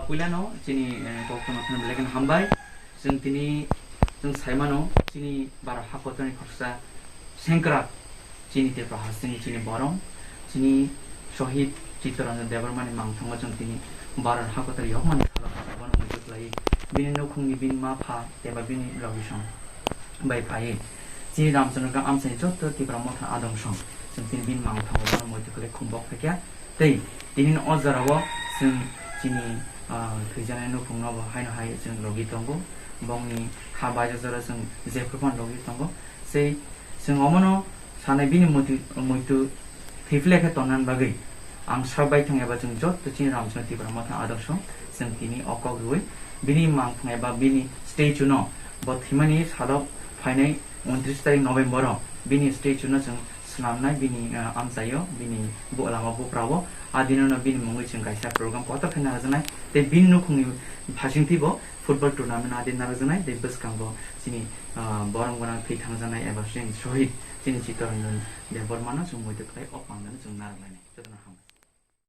Puilano sini waktu makan belakan hambai sing tini sing saimano sini bara hakotani khursa sengkrak sini te prahasini sini borong sini shohid Chittaranjan Devarmani mangthangma jong tini bara hakotari yokmani khala mujut lai bini nokhungni bin ma pha teba bini lobishon bai phai sini ramchandra ka amsani jot ti brahmotha adamshon sing tini bin mangthangma mujut lai khumbok thakya tei tini ozarawo sing sini 그전에 너 공로버 하이나 하이 좀 로기 동고 멍니 하바자서라 좀 제프판 로기 동고 세 어머노 사내 비니 모두 피플레카 떠난 바기 앙 서바이 통해봐 좀 줬도 진 ramson 티브라 마타 아더쇼 sem tini okogui bini mangthangeba bini stage no bo thimani sadop phainai 29 tarik November bini stage no jeng slamnai bini amsayo bini bo lama bo prawo adino no bini mongui jeng kaisa program kota phena hajanai te bin no khungni phasing tibo football tournament adin narajanai de bus kambo sini borong gona thei thangjanai eba sing shohid sini Chittaranjan Devarmani jung moi te kai opangana jung narmani